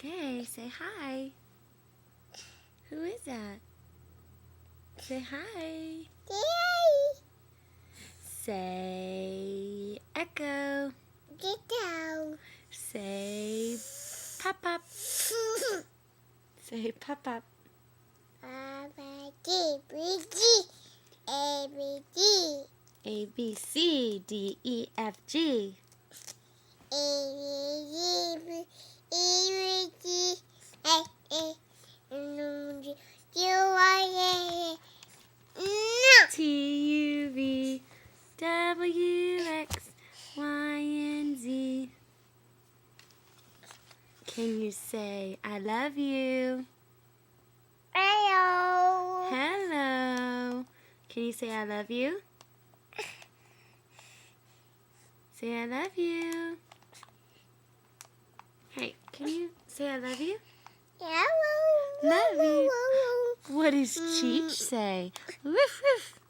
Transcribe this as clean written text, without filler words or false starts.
Okay, say hi. Who is that? Say hi. Yay! Say echo. Get down. Say pop up. Say pop up. A B C D E F G. T U V W X Y and Z. Can you say I love you? Hello. Hello. Can you say I love you? Say I love you. Hey, can you say I love you? Hello. Love you. What does Cheech say? Woof woof.